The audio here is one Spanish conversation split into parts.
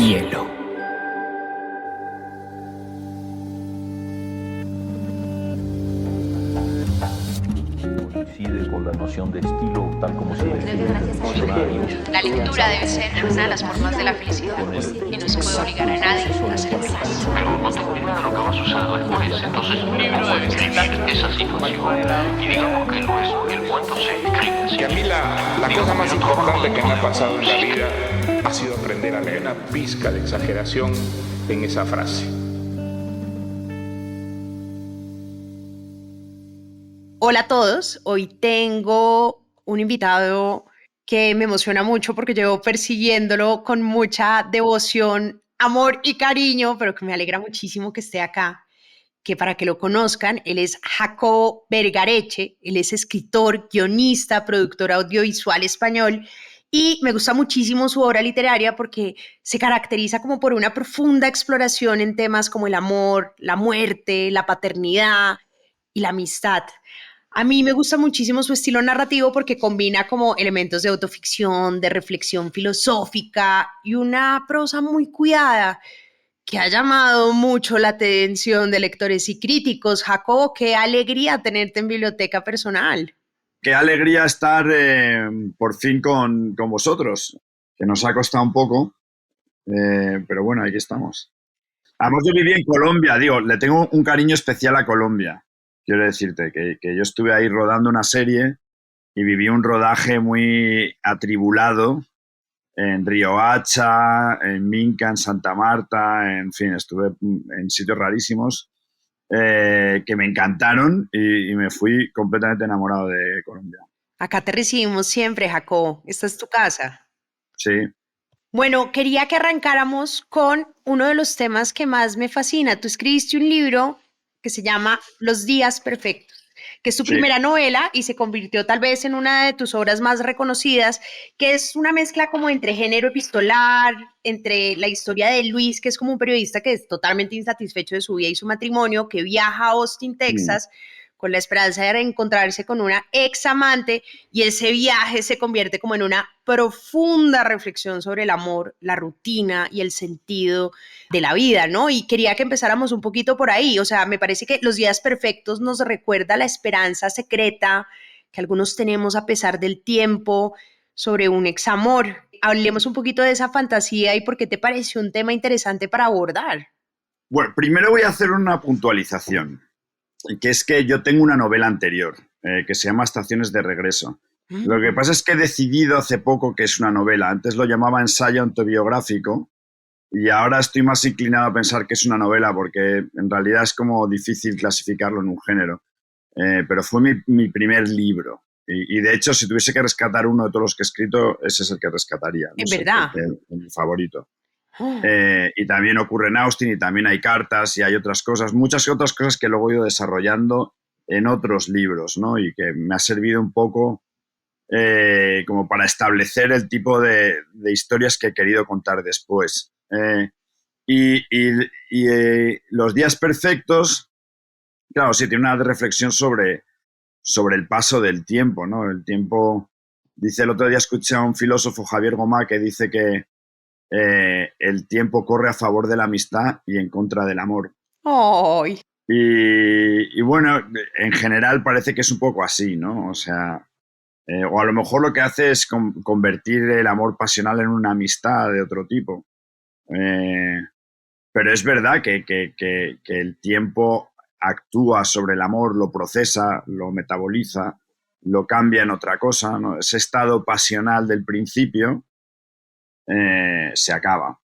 hielo. Coincide con la noción de estilo tal como se define en el diccionario. La lectura debe ser una de las formas de la felicidad y no se puede obligar a nadie a ser feliz. Pero no tengo idea de lo que va a suceder después. Entonces un libro debe describir esa situación. Y digamos que lo es. El cuento se escribe así. Que a mí la cosa más importante que me ha pasado en la vida ha sido aprender a leer una pizca de exageración en esa frase. Hola a todos, hoy tengo un invitado que me emociona mucho porque llevo persiguiéndolo con mucha devoción, amor y cariño, pero que me alegra muchísimo que esté acá, que para que lo conozcan, él es Jacobo Vergareche, él es escritor, guionista, productor audiovisual español y me gusta muchísimo su obra literaria porque se caracteriza como por una profunda exploración en temas como el amor, la muerte, la paternidad y la amistad. A mí me gusta muchísimo su estilo narrativo porque combina como elementos de autoficción, de reflexión filosófica y una prosa muy cuidada que ha llamado mucho la atención de lectores y críticos. Jacobo, qué alegría tenerte en Biblioteca Personal. Qué alegría estar por fin con vosotros, que nos ha costado un poco, pero bueno, aquí estamos. Además, yo viví en Colombia, le tengo un cariño especial a Colombia. Quiero decirte que yo estuve ahí rodando una serie y viví un rodaje muy atribulado en Riohacha, en Minca, en Santa Marta, en fin, estuve en sitios rarísimos que me encantaron y me fui completamente enamorado de Colombia. Acá te recibimos siempre, Jacobo. Esta es tu casa. Sí. Bueno, quería que arrancáramos con uno de los temas que más me fascina. Tú escribiste un libro que se llama Los días perfectos, que es tu primera novela y se convirtió tal vez en una de tus obras más reconocidas, que es una mezcla como entre género epistolar, entre la historia de Luis, que es como un periodista que es totalmente insatisfecho de su vida y su matrimonio, que viaja a Austin, Texas, con la esperanza de reencontrarse con una ex amante, y ese viaje se convierte como en una profunda reflexión sobre el amor, la rutina y el sentido de la vida, ¿no? Y quería que empezáramos un poquito por ahí. O sea, me parece que Los días perfectos nos recuerda la esperanza secreta que algunos tenemos a pesar del tiempo sobre un ex amor. Hablemos un poquito de esa fantasía y por qué te pareció un tema interesante para abordar. Bueno, primero voy a hacer una puntualización, que es que yo tengo una novela anterior que se llama Estaciones de regreso. Lo que pasa es que he decidido hace poco que es una novela. Antes lo llamaba ensayo autobiográfico y ahora estoy más inclinado a pensar que es una novela porque en realidad es como difícil clasificarlo en un género. Pero fue mi primer libro. Y de hecho, si tuviese que rescatar uno de todos los que he escrito, ese es el que rescataría. ¿No? ¿En verdad? El favorito. Y también ocurre en Austin y también hay cartas y hay otras cosas, muchas otras cosas que luego he ido desarrollando en otros libros, ¿no? Y que me ha servido un poco como para establecer el tipo de historias que he querido contar después. Los días perfectos, claro, sí, tiene una reflexión sobre el paso del tiempo, ¿no? El tiempo, dice, el otro día escuché a un filósofo, Javier Gomá, que dice que el tiempo corre a favor de la amistad y en contra del amor. ¡Ay! Y bueno, en general parece que es un poco así, ¿no? O sea, o a lo mejor lo que hace es convertir el amor pasional en una amistad de otro tipo. Pero es verdad que el tiempo actúa sobre el amor, lo procesa, lo metaboliza, lo cambia en otra cosa, ¿no? Ese estado pasional del principio se acaba.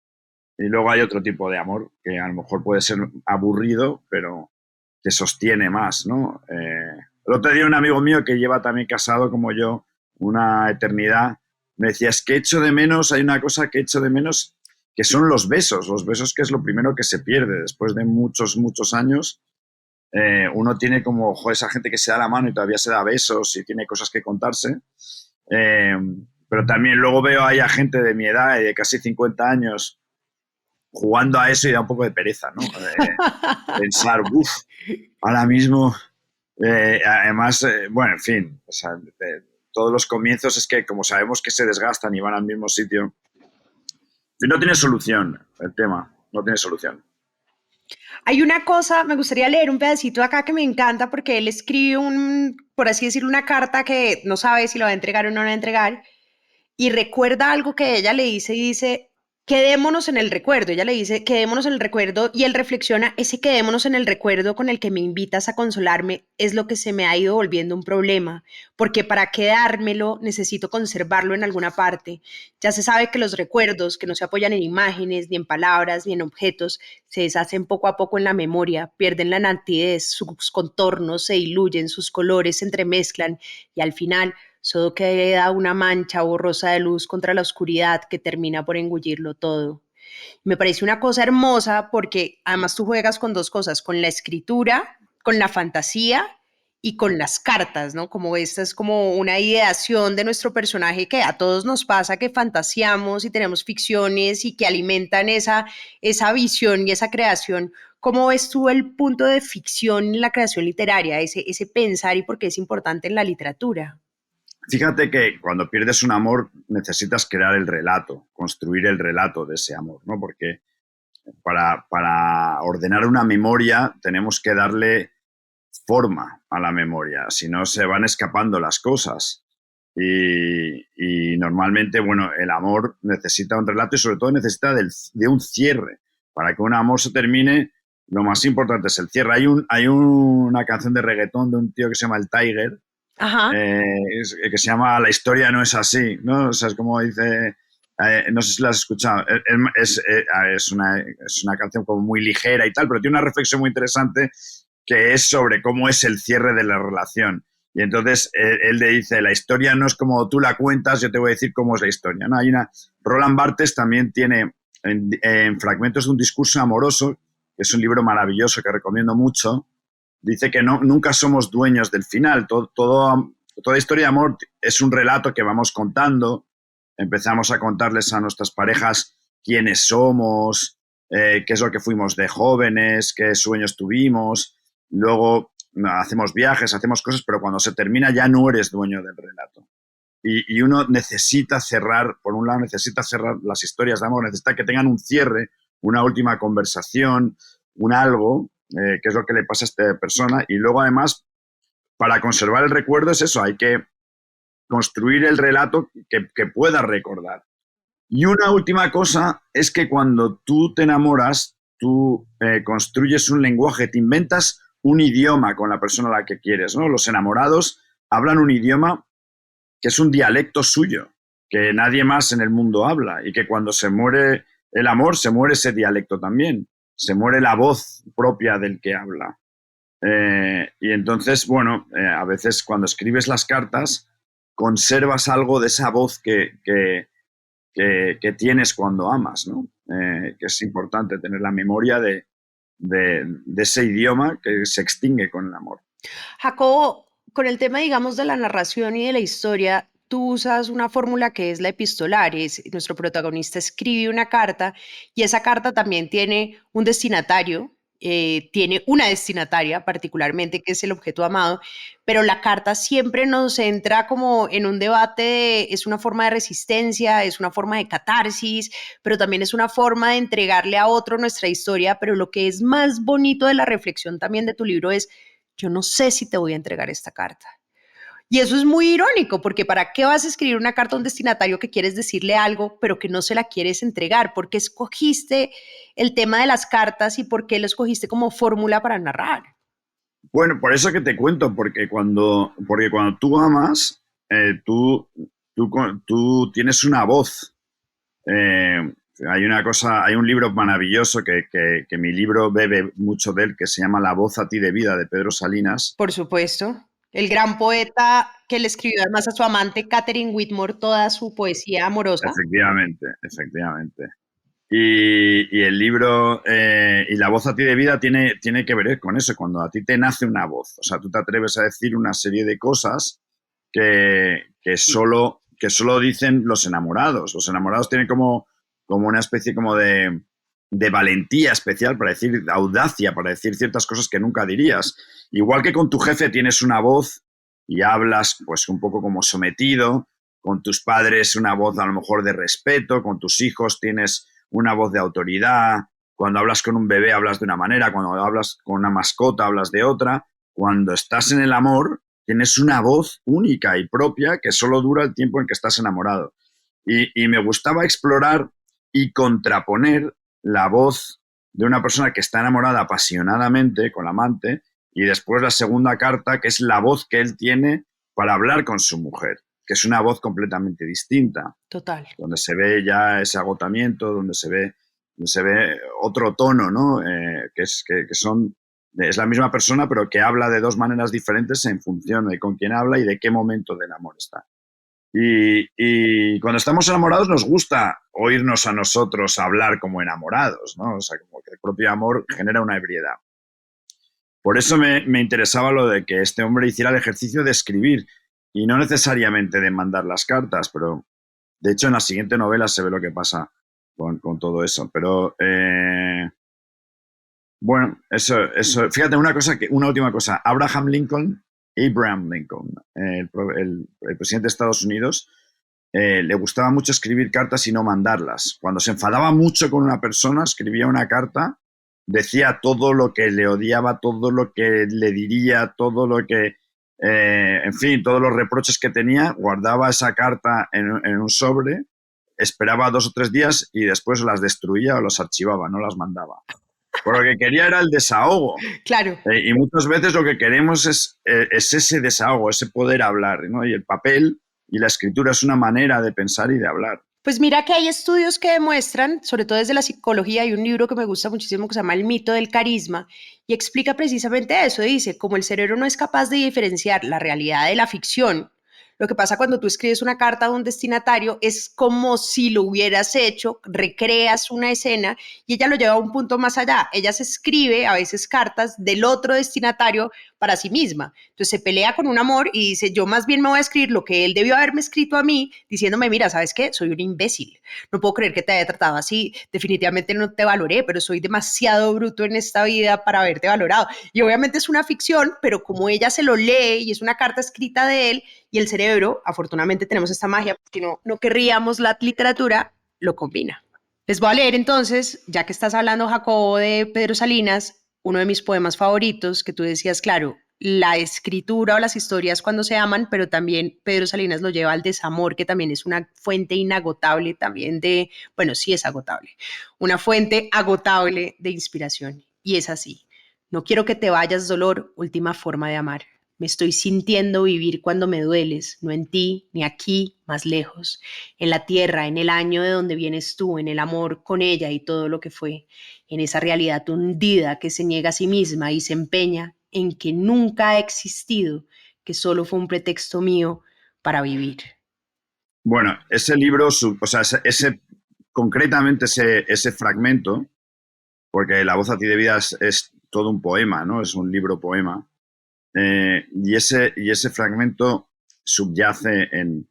Y luego hay otro tipo de amor que a lo mejor puede ser aburrido, pero que sostiene más, ¿no? El otro día un amigo mío que lleva también casado como yo una eternidad me decía, es que echo de menos, hay una cosa que echo de menos que son los besos que es lo primero que se pierde después de muchos, muchos años. Uno tiene como, esa gente que se da la mano y todavía se da besos y tiene cosas que contarse. Pero también luego veo ahí a gente de mi edad y de casi 50 años jugando a eso y da un poco de pereza, ¿no? Pensar, ahora mismo... además, bueno, en fin, o sea, todos los comienzos es que como sabemos que se desgastan y van al mismo sitio, No tiene solución el tema, no tiene solución. Hay una cosa, me gustaría leer un pedacito acá que me encanta porque él escribe por así decirlo, una carta que no sabe si lo va a entregar o no lo va a entregar y recuerda algo que ella le dice y dice, quedémonos en el recuerdo. Ella le dice, quedémonos en el recuerdo y él reflexiona, ese quedémonos en el recuerdo con el que me invitas a consolarme es lo que se me ha ido volviendo un problema, porque para quedármelo necesito conservarlo en alguna parte. Ya se sabe que los recuerdos, que no se apoyan en imágenes, ni en palabras, ni en objetos, se deshacen poco a poco en la memoria, pierden la nitidez, sus contornos se diluyen, sus colores se entremezclan y al final solo queda una mancha borrosa de luz contra la oscuridad que termina por engullirlo todo. Me parece una cosa hermosa porque además tú juegas con dos cosas, con la escritura, con la fantasía y con las cartas, ¿no? Como esta es como una ideación de nuestro personaje que a todos nos pasa, que fantaseamos y tenemos ficciones y que alimentan esa visión y esa creación. ¿Cómo ves tú el punto de ficción en la creación literaria, ese pensar y por qué es importante en la literatura? Fíjate que cuando pierdes un amor necesitas crear el relato, construir el relato de ese amor, ¿no? Porque para ordenar una memoria tenemos que darle forma a la memoria, si no se van escapando las cosas. Y normalmente, bueno, el amor necesita un relato y sobre todo necesita de un cierre. Para que un amor se termine, lo más importante es el cierre. Hay una canción de reggaetón de un tío que se llama El Tiger, que se llama La historia no es así, ¿no? O sea, es como dice, no sé si la has escuchado, es una canción como muy ligera y tal, pero tiene una reflexión muy interesante que es sobre cómo es el cierre de la relación. Y entonces él le dice, la historia no es como tú la cuentas, yo te voy a decir cómo es la historia, ¿no? Roland Barthes también tiene en Fragmentos de un discurso amoroso, que es un libro maravilloso que recomiendo mucho. Dice que nunca somos dueños del final. Toda historia de amor es un relato que vamos contando. Empezamos a contarles a nuestras parejas quiénes somos, qué es lo que fuimos de jóvenes, qué sueños tuvimos. Luego hacemos viajes, hacemos cosas, pero cuando se termina ya no eres dueño del relato. Y uno necesita cerrar, por un lado necesita cerrar las historias de amor, necesita que tengan un cierre, una última conversación, un algo, que es lo que le pasa a esta persona. Y luego, además, para conservar el recuerdo es eso, hay que construir el relato que pueda recordar. Y una última cosa es que cuando tú te enamoras, tú construyes un lenguaje, te inventas un idioma con la persona a la que quieres, ¿no? Los enamorados hablan un idioma que es un dialecto suyo, que nadie más en el mundo habla y que cuando se muere el amor, se muere ese dialecto también. Se muere la voz propia del que habla. Y entonces, bueno, a veces cuando escribes las cartas, conservas algo de esa voz que tienes cuando amas, ¿no? Que es importante tener la memoria de ese idioma que se extingue con el amor. Jacobo, con el tema, digamos, de la narración y de la historia, tú usas una fórmula que es la epistolar. Nuestro protagonista escribe una carta y esa carta también tiene un destinatario, tiene una destinataria particularmente, que es el objeto amado, pero la carta siempre nos entra como en un debate es una forma de resistencia, es una forma de catarsis, pero también es una forma de entregarle a otro nuestra historia, pero lo que es más bonito de la reflexión también de tu libro es, yo no sé si te voy a entregar esta carta. Y eso es muy irónico, porque ¿para qué vas a escribir una carta a un destinatario que quieres decirle algo, pero que no se la quieres entregar? ¿Por qué escogiste el tema de las cartas y por qué lo escogiste como fórmula para narrar? Bueno, por eso que te cuento, porque cuando tú amas, tú tienes una voz. Hay un libro maravilloso que mi libro bebe mucho de él, que se llama La voz a ti de vida, de Pedro Salinas. Por supuesto. El gran poeta que le escribió además a su amante Catherine Whitmore toda su poesía amorosa. Efectivamente. Y el libro y La voz a ti de vida tiene que ver con eso, cuando a ti te nace una voz. O sea, tú te atreves a decir una serie de cosas que solo dicen los enamorados. Los enamorados tienen como una especie como de valentía especial para decir, de audacia para decir ciertas cosas que nunca dirías. Igual que con tu jefe tienes una voz y hablas pues un poco como sometido, con tus padres una voz a lo mejor de respeto, con tus hijos tienes una voz de autoridad. Cuando hablas con un bebé hablas de una manera, cuando hablas con una mascota hablas de otra. Cuando estás en el amor tienes una voz única y propia que solo dura el tiempo en que estás enamorado. Y me gustaba explorar y contraponer la voz de una persona que está enamorada apasionadamente con la amante y después la segunda carta, que es la voz que él tiene para hablar con su mujer, que es una voz completamente distinta. Total. Donde se ve ya ese agotamiento, donde se ve otro tono, ¿no? Es la misma persona, pero que habla de dos maneras diferentes en función de con quién habla y de qué momento del amor está. Y cuando estamos enamorados nos gusta oírnos a nosotros hablar como enamorados, ¿no? O sea, como que el propio amor genera una ebriedad. Por eso me interesaba lo de que este hombre hiciera el ejercicio de escribir y no necesariamente de mandar las cartas, pero de hecho en la siguiente novela se ve lo que pasa con todo eso. Pero bueno, eso. Fíjate, una última cosa. Abraham Lincoln, el presidente de Estados Unidos, le gustaba mucho escribir cartas y no mandarlas. Cuando se enfadaba mucho con una persona, escribía una carta, decía todo lo que le odiaba, todo lo que le diría, todo lo que, en fin, todos los reproches que tenía, guardaba esa carta en un sobre, esperaba 2 o 3 días y después las destruía o las archivaba, no las mandaba. Pero lo que quería era el desahogo. Claro. Y muchas veces lo que queremos es ese desahogo, ese poder hablar, ¿no? Y el papel y la escritura es una manera de pensar y de hablar. Pues mira que hay estudios que demuestran, sobre todo desde la psicología, hay un libro que me gusta muchísimo que se llama El mito del carisma y explica precisamente eso. Dice, como el cerebro no es capaz de diferenciar la realidad de la ficción, lo que pasa cuando tú escribes una carta a un destinatario es como si lo hubieras hecho, recreas una escena y ella lo lleva a un punto más allá. Ella se escribe a veces cartas del otro destinatario para sí misma. Entonces se pelea con un amor y dice, yo más bien me voy a escribir lo que él debió haberme escrito a mí, diciéndome, mira, ¿sabes qué? Soy un imbécil. No puedo creer que te haya tratado así. Definitivamente no te valoré, pero soy demasiado bruto en esta vida para haberte valorado. Y obviamente es una ficción, pero como ella se lo lee y es una carta escrita de él y el cerebro, afortunadamente tenemos esta magia, porque no querríamos la literatura, lo combina. Les voy a leer entonces, ya que estás hablando, Jacobo, de Pedro Salinas, uno de mis poemas favoritos, que tú decías, claro, la escritura o las historias cuando se aman, pero también Pedro Salinas lo lleva al desamor, que también es una fuente inagotable también de, bueno, sí es agotable, una fuente agotable de inspiración. Y es así, no quiero que te vayas, dolor, última forma de amar. Me estoy sintiendo vivir cuando me dueles, no en ti, ni aquí, más lejos, en la tierra, en el año de donde vienes tú, en el amor con ella y todo lo que fue, en esa realidad hundida que se niega a sí misma y se empeña en que nunca ha existido, que solo fue un pretexto mío para vivir. Bueno, ese libro, o sea, concretamente ese fragmento, porque La voz a ti de vida es todo un poema, ¿no? Es un libro poema. Y ese fragmento subyace en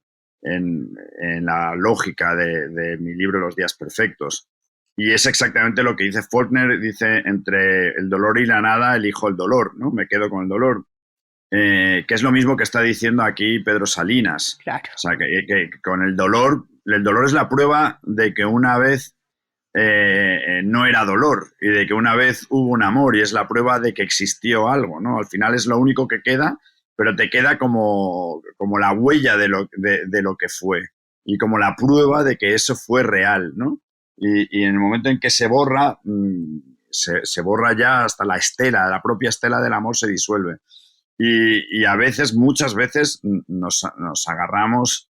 la lógica de mi libro Los días perfectos. Y es exactamente lo que dice Faulkner, dice, entre el dolor y la nada elijo el dolor, ¿no? Me quedo con el dolor. Que es lo mismo que está diciendo aquí Pedro Salinas. Claro. O sea, que con el dolor es la prueba de que una vez no era dolor y de que una vez hubo un amor y es la prueba de que existió algo, ¿no? Al final es lo único que queda, pero te queda como la huella de lo que fue y como la prueba de que eso fue real, ¿no? Y en el momento en que se borra, se borra ya hasta la propia estela del amor se disuelve. Y a veces, muchas veces, nos agarramos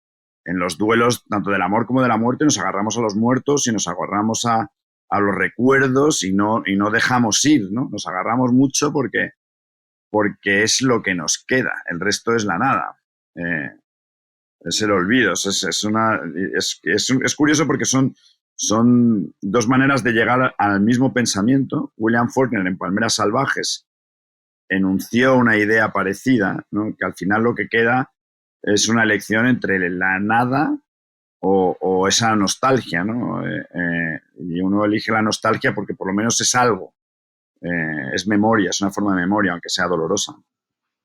en los duelos, tanto del amor como de la muerte, nos agarramos a los muertos y nos agarramos a los recuerdos y no dejamos ir, ¿no? Nos agarramos mucho porque es lo que nos queda, el resto es la nada. Es el olvido. Es curioso porque son dos maneras de llegar al mismo pensamiento. William Faulkner en Palmeras salvajes enunció una idea parecida, ¿no? Que al final lo que queda es una elección entre la nada o esa nostalgia, ¿no? Y uno elige la nostalgia porque por lo menos es algo, es memoria, es una forma de memoria, aunque sea dolorosa.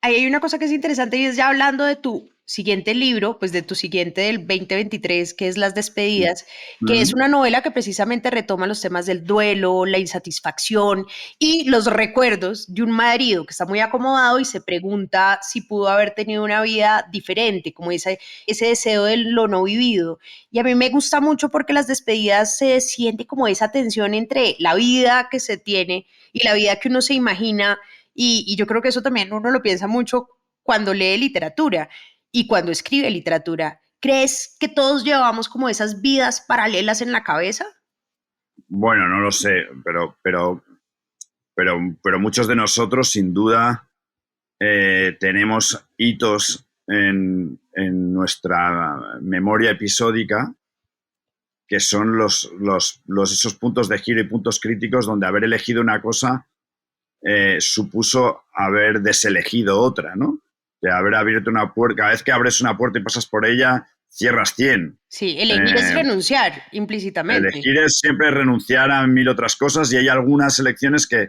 Ahí hay una cosa que es interesante y es ya hablando de tu siguiente libro, pues de tu siguiente del 2023, que es Las despedidas, que es Mm. una novela que precisamente retoma los temas del duelo, la insatisfacción y los recuerdos de un marido que está muy acomodado y se pregunta si pudo haber tenido una vida diferente, como ese deseo de lo no vivido. Y a mí me gusta mucho porque Las despedidas se siente como esa tensión entre la vida que se tiene y la vida que uno se imagina. Y yo creo que eso también uno lo piensa mucho cuando lee literatura y cuando escribe literatura. ¿Crees que todos llevamos como esas vidas paralelas en la cabeza? Bueno, no lo sé, pero muchos de nosotros, sin duda, tenemos hitos en nuestra memoria episódica que son esos puntos de giro y puntos críticos donde haber elegido una cosa supuso haber deselegido otra, ¿no? De haber abierto una puerta, cada vez que abres una puerta y pasas por ella, cierras 100. Sí, elegir es renunciar implícitamente. Elegir es siempre renunciar a 1000 otras cosas y hay algunas elecciones que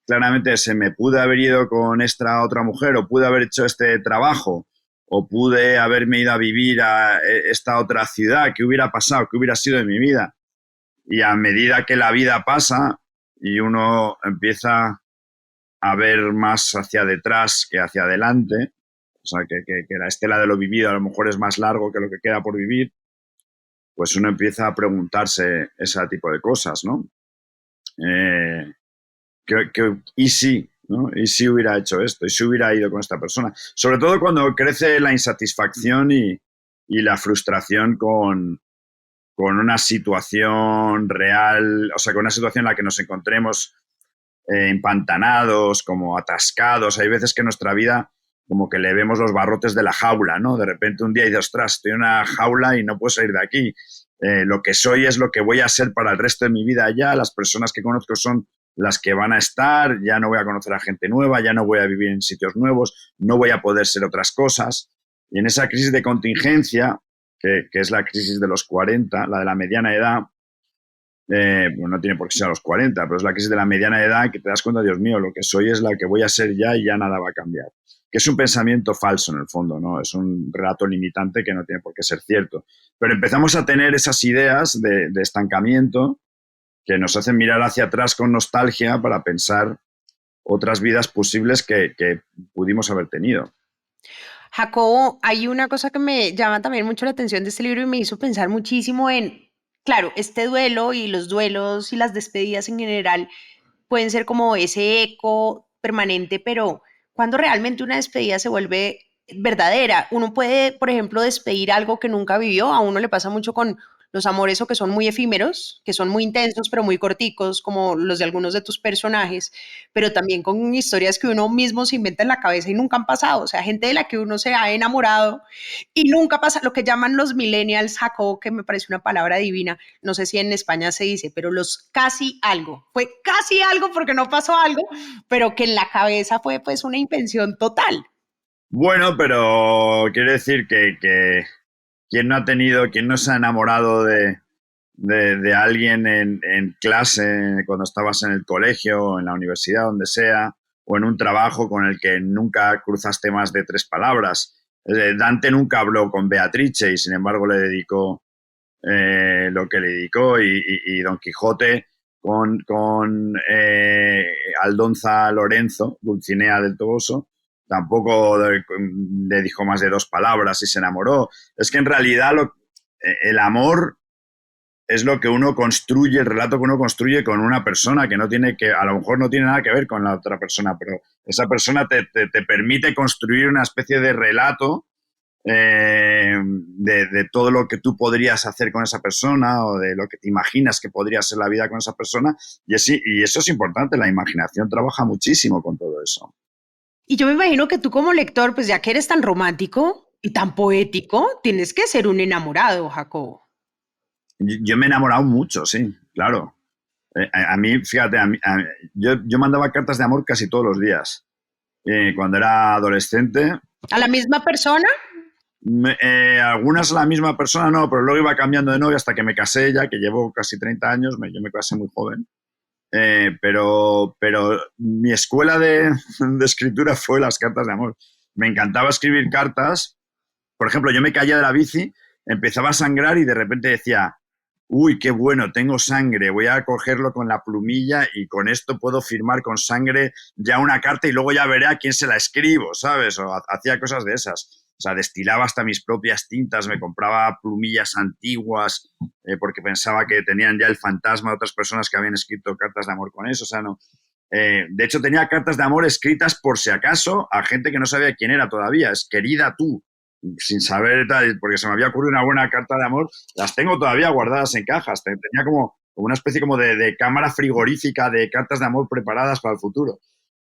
claramente se me pude haber ido con esta otra mujer o pude haber hecho este trabajo o pude haberme ido a vivir a esta otra ciudad. ¿Qué hubiera pasado? ¿Qué hubiera sido de mi vida? Y a medida que la vida pasa y uno empieza a ver más hacia detrás que hacia adelante, o sea, que la estela de lo vivido a lo mejor es más largo que lo que queda por vivir, pues uno empieza a preguntarse ese tipo de cosas, ¿no? ¿Y si? ¿No? ¿Y si hubiera hecho esto? ¿Y si hubiera ido con esta persona? Sobre todo cuando crece la insatisfacción y la frustración con una situación real, o sea, con una situación en la que nos encontremos empantanados, como atascados. Hay veces que en nuestra vida como que le vemos los barrotes de la jaula, ¿no? De repente un día dices, ostras, estoy en una jaula y no puedo salir de aquí. Lo que soy es lo que voy a ser para el resto de mi vida ya. Las personas que conozco son las que van a estar. Ya no voy a conocer a gente nueva, ya no voy a vivir en sitios nuevos, no voy a poder ser otras cosas. Y en esa crisis de contingencia, que es la crisis de los 40, la de la mediana edad, bueno, no tiene por qué ser a los 40, pero es la crisis de la mediana edad que te das cuenta, Dios mío, lo que soy es la que voy a ser ya y ya nada va a cambiar. Que es un pensamiento falso en el fondo, ¿no? Es un relato limitante que no tiene por qué ser cierto. Pero empezamos a tener esas ideas de estancamiento que nos hacen mirar hacia atrás con nostalgia para pensar otras vidas posibles que pudimos haber tenido. Jacobo, hay una cosa que me llama también mucho la atención de este libro y me hizo pensar muchísimo en, claro, este duelo y los duelos y las despedidas en general pueden ser como ese eco permanente, pero cuando realmente una despedida se vuelve verdadera, uno puede, por ejemplo, despedir algo que nunca vivió. A uno le pasa mucho con los amores o que son muy efímeros, que son muy intensos pero muy corticos, como los de algunos de tus personajes, pero también con historias que uno mismo se inventa en la cabeza y nunca han pasado. O sea, gente de la que uno se ha enamorado y nunca pasa, lo que llaman los millennials, Jacob, que me parece una palabra divina, no sé si en España se dice, pero los casi algo, fue casi algo porque no pasó algo, pero que en la cabeza fue pues una invención total. Bueno, pero quiere decir que quien no se ha enamorado de alguien en clase, cuando estabas en el colegio, en la universidad, donde sea, o en un trabajo con el que nunca cruzaste más de 3 palabras. Dante nunca habló con Beatrice y sin embargo le dedicó lo que le dedicó y Don Quijote con Aldonza Lorenzo, Dulcinea del Toboso, tampoco le dijo más de 2 palabras y se enamoró. Es que en realidad el amor es lo que uno construye, el relato que uno construye con una persona que a lo mejor no tiene nada que ver con la otra persona, pero esa persona te permite construir una especie de relato de todo lo que tú podrías hacer con esa persona o de lo que te imaginas que podría ser la vida con esa persona. Y eso es importante, la imaginación trabaja muchísimo con todo eso. Y yo me imagino que tú como lector, pues ya que eres tan romántico y tan poético, tienes que ser un enamorado, Jacobo. Yo me he enamorado mucho, sí, claro. A mí, fíjate, yo mandaba cartas de amor casi todos los días. Cuando era adolescente. ¿A la misma persona? Algunas a la misma persona no, pero luego iba cambiando de novia hasta que me casé ya, que llevo casi 30 años, yo me casé muy joven. Pero mi escuela de escritura fue las cartas de amor. Me encantaba escribir cartas por ejemplo, yo me caía de la bici, empezaba a sangrar y de repente decía, uy, qué bueno, tengo sangre, voy a cogerlo con la plumilla y con esto puedo firmar con sangre ya una carta y luego ya veré a quién se la escribo, ¿sabes? O hacía cosas de esas. O sea, destilaba hasta mis propias tintas, me compraba plumillas antiguas porque pensaba que tenían ya el fantasma de otras personas que habían escrito cartas de amor con eso. O sea, no. De hecho, tenía cartas de amor escritas por si acaso a gente que no sabía quién era todavía. Es querida tú, sin saber, porque se me había ocurrido una buena carta de amor. Las tengo todavía guardadas en cajas. Tenía como una especie como de cámara frigorífica de cartas de amor preparadas para el futuro.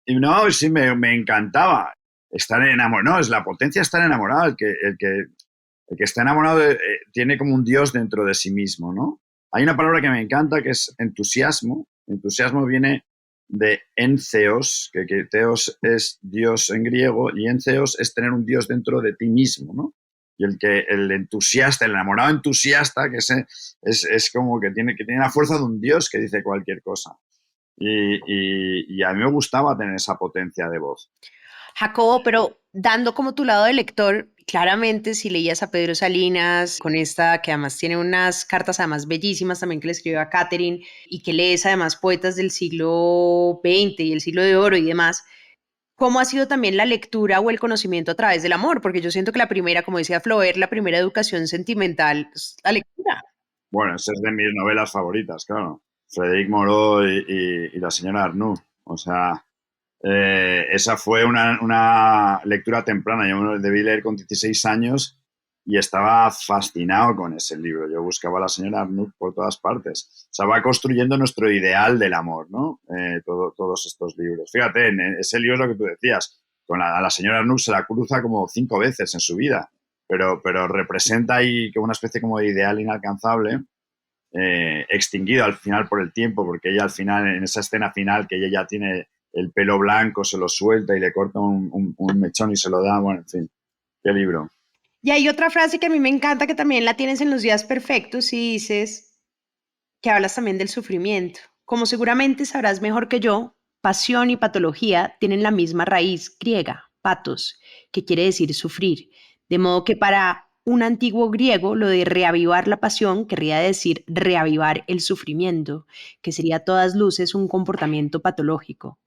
Y no, sí, me encantaba estar enamorado. No, es la potencia de estar enamorado. El que está enamorado tiene como un Dios dentro de sí mismo, ¿no? Hay una palabra que me encanta que es entusiasmo. Entusiasmo viene de entheos, que theos es Dios en griego, y entheos es tener un Dios dentro de ti mismo, ¿no? Y el entusiasta, el enamorado entusiasta, que es como que tiene la fuerza de un Dios que dice cualquier cosa. Y a mí me gustaba tener esa potencia de voz. Jacobo, pero dando como tu lado de lector, claramente si leías a Pedro Salinas con esta, que además tiene unas cartas además bellísimas también que le escribió a Catherine y que lees además poetas del siglo XX y el siglo de oro y demás, ¿cómo ha sido también la lectura o el conocimiento a través del amor? Porque yo siento que la primera, como decía Flaubert, la primera educación sentimental es la lectura. Bueno, esa es de mis novelas favoritas, claro. Frédéric Moreau y la señora Arnoux. O sea, esa fue una lectura temprana. Yo me debí leer con 16 años y estaba fascinado con ese libro. Yo buscaba a la señora Arnoux por todas partes. O sea, va construyendo nuestro ideal del amor, ¿no? Todos estos libros. Fíjate, en ese libro es lo que tú decías. A la señora Arnoux se la cruza como 5 veces en su vida, pero representa ahí como una especie como de ideal inalcanzable, extinguido al final por el tiempo, porque ella al final, en esa escena final, que ella ya tiene el pelo blanco, se lo suelta y le corta un mechón y se lo da. Bueno, en fin, qué libro. Y hay otra frase que a mí me encanta, que también la tienes en Los días perfectos y dices que hablas también del sufrimiento. Como seguramente sabrás mejor que yo, pasión y patología tienen la misma raíz griega, patos, que quiere decir sufrir. De modo que para un antiguo griego lo de reavivar la pasión querría decir reavivar el sufrimiento, que sería a todas luces un comportamiento patológico.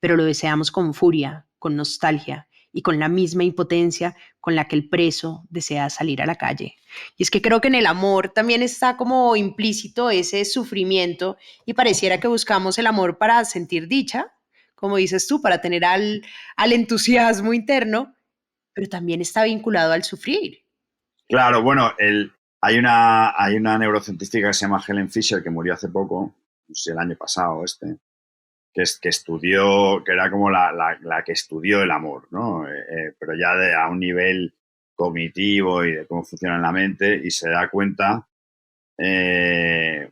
Pero lo deseamos con furia, con nostalgia y con la misma impotencia con la que el preso desea salir a la calle. Y es que creo que en el amor también está como implícito ese sufrimiento y pareciera que buscamos el amor para sentir dicha, como dices tú, para tener al entusiasmo interno, pero también está vinculado al sufrir. Claro, bueno, hay una neurocientífica que se llama Helen Fisher que murió hace poco, no sé, el año pasado que estudió, que era como la que estudió el amor, ¿no? Pero ya a un nivel cognitivo y de cómo funciona en la mente, y se da cuenta que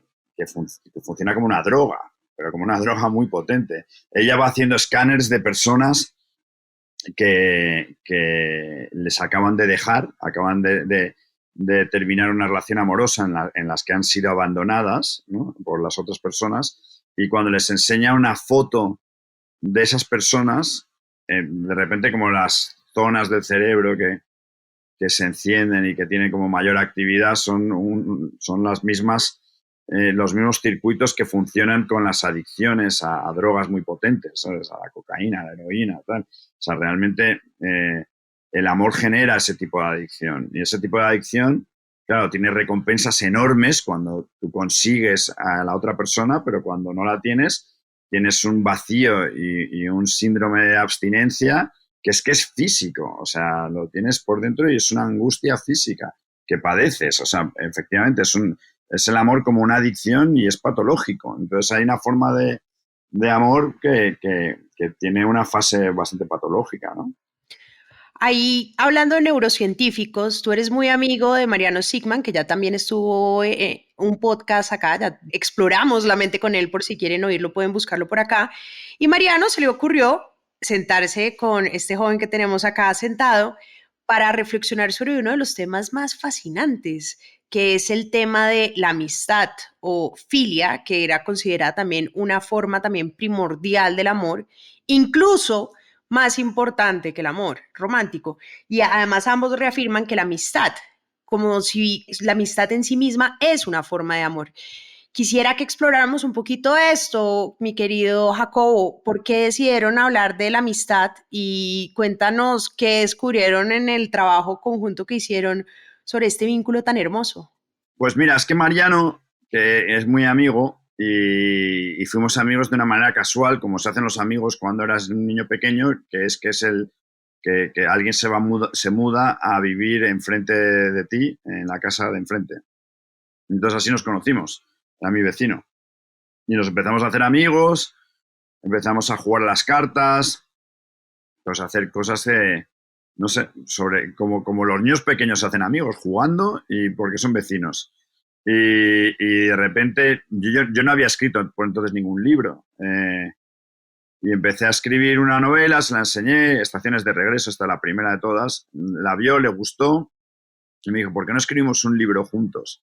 funciona como una droga, pero como una droga muy potente. Ella va haciendo escáneres de personas que les acaban de dejar, acaban de terminar una relación amorosa en las que han sido abandonadas, ¿no?, por las otras personas, y cuando les enseña una foto de esas personas, de repente como las zonas del cerebro que se encienden y que tienen como mayor actividad son las mismas, los mismos circuitos que funcionan con las adicciones a drogas muy potentes, ¿sabes? A la cocaína, a la heroína, tal. O sea, realmente el amor genera ese tipo de adicción. Y ese tipo de adicción, claro, tiene recompensas enormes cuando tú consigues a la otra persona, pero cuando no la tienes un vacío y un síndrome de abstinencia que es físico. O sea, lo tienes por dentro y es una angustia física que padeces. O sea, efectivamente es el amor como una adicción y es patológico. Entonces hay una forma de amor que tiene una fase bastante patológica, ¿no? Ahí, hablando de neurocientíficos, tú eres muy amigo de Mariano Sigman, que ya también estuvo un podcast acá, ya exploramos la mente con él, por si quieren oírlo, pueden buscarlo por acá. Y Mariano se le ocurrió sentarse con este joven que tenemos acá sentado para reflexionar sobre uno de los temas más fascinantes, que es el tema de la amistad o filia, que era considerada también una forma también primordial del amor, incluso más importante que el amor romántico. Y además ambos reafirman que la amistad, como si la amistad en sí misma es una forma de amor. Quisiera que exploráramos un poquito esto, mi querido Jacobo. ¿Por qué decidieron hablar de la amistad? Y cuéntanos qué descubrieron en el trabajo conjunto que hicieron sobre este vínculo tan hermoso. Pues mira, es que Mariano, que es muy amigo, y fuimos amigos de una manera casual, como se hacen los amigos cuando eras un niño pequeño, que alguien se muda a vivir enfrente de ti, en la casa de enfrente. Entonces así nos conocimos, era mi vecino. Y nos empezamos a hacer amigos, empezamos a jugar a las cartas, pues a hacer cosas de, no sé, como los niños pequeños se hacen amigos, jugando y porque son vecinos. Y de repente, yo no había escrito por entonces ningún libro. Y empecé a escribir una novela, se la enseñé, Estaciones de regreso, esta es la primera de todas. La vio, le gustó y me dijo, ¿por qué no escribimos un libro juntos?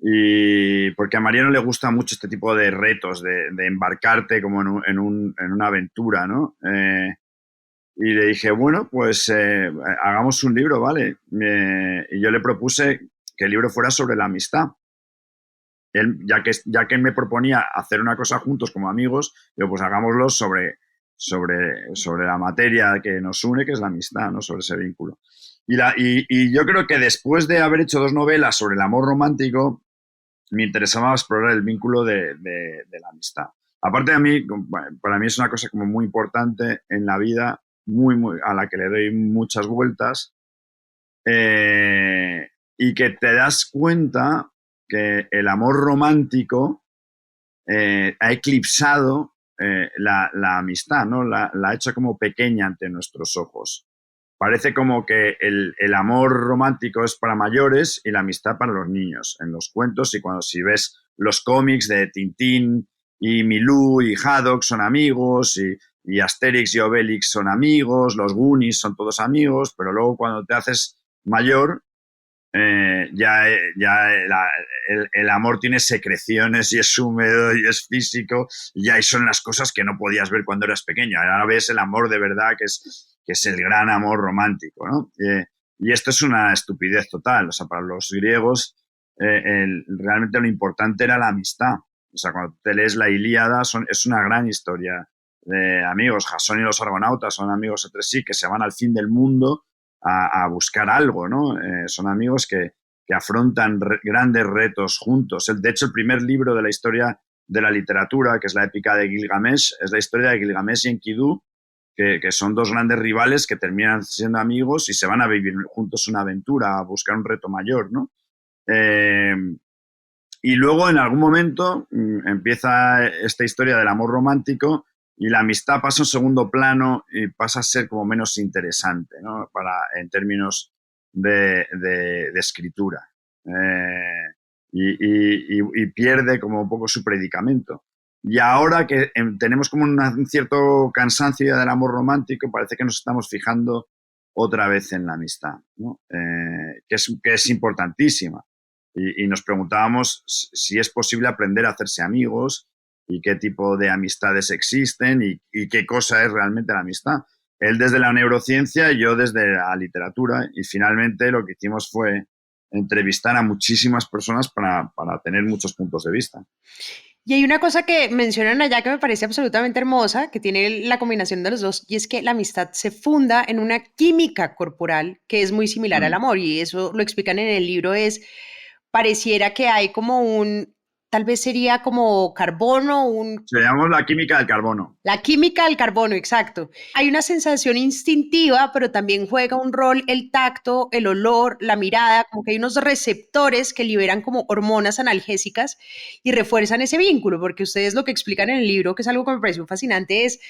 Y porque a Mariano le gusta mucho este tipo de retos, de embarcarte como en una aventura, ¿no? Y le dije, bueno, pues hagamos un libro, ¿vale? Y yo le propuse que el libro fuera sobre la amistad. Él, ya que me proponía hacer una cosa juntos como amigos, yo pues hagámoslo sobre la materia que nos une, que es la amistad, ¿no? Sobre ese vínculo. Y yo creo que después de haber hecho 2 novelas sobre el amor romántico, me interesaba explorar el vínculo de la amistad. Aparte de mí, para mí es una cosa como muy importante en la vida, a la que le doy muchas vueltas, y que te das cuenta que el amor romántico ha eclipsado la amistad, ¿no? La ha hecho como pequeña ante nuestros ojos. Parece como que el amor romántico es para mayores y la amistad para los niños. En los cuentos y si ves los cómics de Tintín y Milú y Haddock son amigos y Asterix y Obelix son amigos, los Goonies son todos amigos, pero luego cuando te haces mayor el amor tiene secreciones y es húmedo y es físico y ahí son las cosas que no podías ver cuando eras pequeño. Ahora ves el amor de verdad que es el gran amor romántico, ¿no? Y esto es una estupidez total. O sea, para los griegos realmente lo importante era la amistad. O sea, cuando te lees la Ilíada es una gran historia de amigos. Jasón y los argonautas son amigos entre sí que se van al fin del mundo a buscar algo, ¿no? Son amigos que afrontan grandes retos juntos. De hecho, el primer libro de la historia de la literatura, que es la épica de Gilgamesh, es la historia de Gilgamesh y Enkidu, que son 2 grandes rivales que terminan siendo amigos y se van a vivir juntos una aventura, a buscar un reto mayor, ¿no? Y luego, en algún momento, empieza esta historia del amor romántico y la amistad pasa a un segundo plano y pasa a ser como menos interesante, ¿no? En términos de escritura. Y pierde como un poco su predicamento. Y ahora que tenemos como un cierto cansancio ya del amor romántico, parece que nos estamos fijando otra vez en la amistad, ¿no? Que es importantísima. Y nos preguntábamos si es posible aprender a hacerse amigos y qué tipo de amistades existen y qué cosa es realmente la amistad. Él desde la neurociencia y yo desde la literatura. Y finalmente lo que hicimos fue entrevistar a muchísimas personas para tener muchos puntos de vista. Y hay una cosa que mencionan allá que me parece absolutamente hermosa, que tiene la combinación de los dos, y es que la amistad se funda en una química corporal que es muy similar al amor, y eso lo explican en el libro, pareciera que hay como tal vez sería como carbono, Se llama la química del carbono. La química del carbono, exacto. Hay una sensación instintiva, pero también juega un rol el tacto, el olor, la mirada, como que hay unos receptores que liberan como hormonas analgésicas y refuerzan ese vínculo, porque ustedes lo que explican en el libro, que es algo que me pareció fascinante, es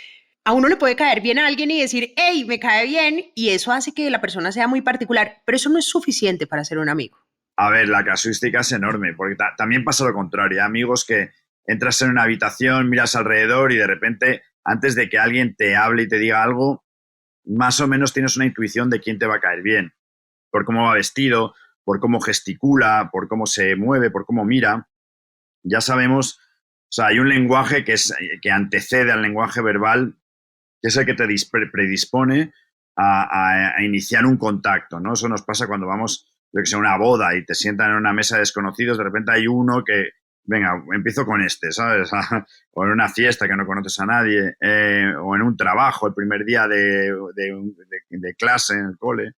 a uno le puede caer bien a alguien y decir, hey, me cae bien, y eso hace que la persona sea muy particular, pero eso no es suficiente para ser un amigo. A ver, la casuística es enorme, porque también pasa lo contrario. Hay amigos que entras en una habitación, miras alrededor y de repente, antes de que alguien te hable y te diga algo, más o menos tienes una intuición de quién te va a caer bien. Por cómo va vestido, por cómo gesticula, por cómo se mueve, por cómo mira. Ya sabemos, o sea, hay un lenguaje que antecede al lenguaje verbal que es el que te predispone a iniciar un contacto, ¿no? Eso nos pasa cuando vamos, yo que sé, a una boda y te sientan en una mesa de desconocidos, de repente hay uno que, venga, empiezo con este, ¿sabes? O en una fiesta que no conoces a nadie, o en un trabajo, el primer día de clase en el cole.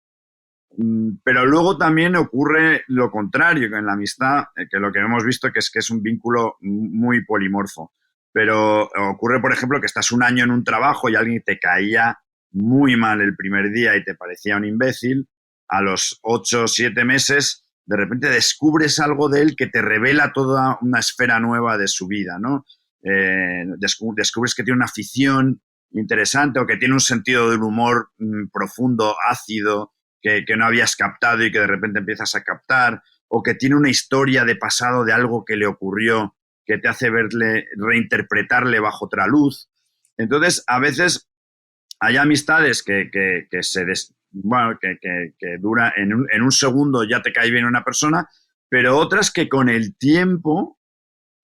Pero luego también ocurre lo contrario, que en la amistad, que lo que hemos visto que es un vínculo muy polimorfo. Pero ocurre, por ejemplo, que estás un año en un trabajo y alguien te caía muy mal el primer día y te parecía un imbécil. A los 8 o 7 meses, de repente descubres algo de él que te revela toda una esfera nueva de su vida, ¿no? Descubres que tiene una afición interesante o que tiene un sentido del humor profundo, ácido, que no habías captado y que de repente empiezas a captar, o que tiene una historia de pasado de algo que le ocurrió que te hace reinterpretarle bajo otra luz. Entonces, a veces hay amistades que dura en un segundo ya te cae bien una persona, pero otras que con el tiempo,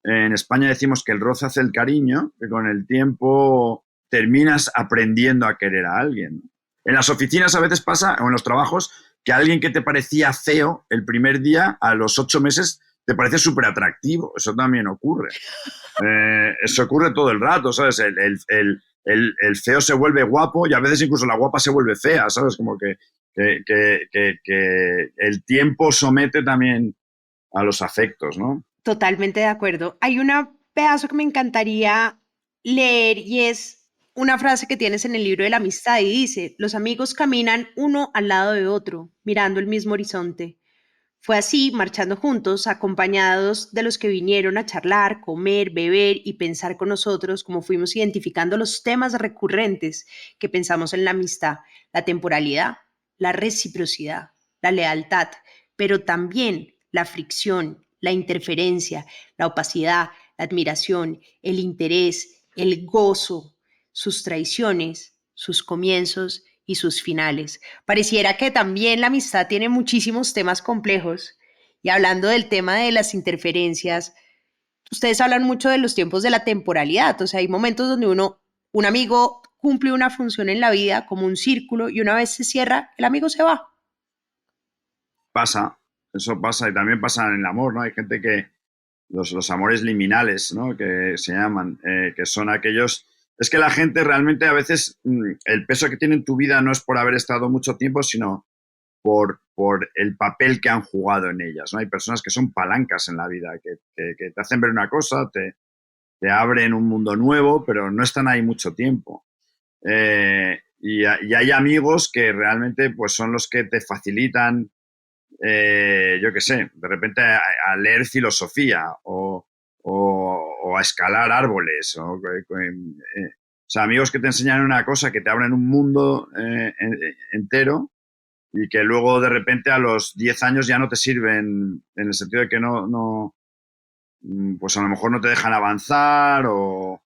en España decimos que el roce hace el cariño, que con el tiempo terminas aprendiendo a querer a alguien. En las oficinas a veces pasa, o en los trabajos, que alguien que te parecía feo el primer día, a los 8 meses, te parece súper atractivo. Eso también ocurre. Eso ocurre todo el rato, ¿sabes? El feo se vuelve guapo y a veces incluso la guapa se vuelve fea, ¿sabes? Como que el tiempo somete también a los afectos, ¿no? Totalmente de acuerdo. Hay un pedazo que me encantaría leer y es una frase que tienes en el libro de la amistad y dice: los amigos caminan uno al lado de otro, mirando el mismo horizonte. Fue así, marchando juntos, acompañados de los que vinieron a charlar, comer, beber y pensar con nosotros, como fuimos identificando los temas recurrentes que pensamos en la amistad: la temporalidad, la reciprocidad, la lealtad, pero también la fricción, la interferencia, la opacidad, la admiración, el interés, el gozo, sus traiciones, sus comienzos y sus finales. Pareciera que también la amistad tiene muchísimos temas complejos. Y hablando del tema de las interferencias, ustedes hablan mucho de los tiempos de la temporalidad. O sea, hay momentos donde un amigo cumple una función en la vida como un círculo y una vez se cierra, el amigo se va. Pasa, eso pasa y también pasa en el amor, ¿no? Hay gente que los amores liminales, ¿no? Que se llaman, que son aquellos... Es que la gente realmente a veces el peso que tiene en tu vida no es por haber estado mucho tiempo, sino por el papel que han jugado en ellas, ¿no? Hay personas que son palancas en la vida, que te hacen ver una cosa, te abren un mundo nuevo, pero no están ahí mucho tiempo. Y hay amigos que realmente pues, son los que te facilitan, yo qué sé, de repente a leer filosofía o a escalar árboles. O sea, amigos que te enseñan una cosa, que te abren un mundo entero y que luego de repente a los 10 años ya no te sirven, en el sentido de que no pues a lo mejor no te dejan avanzar o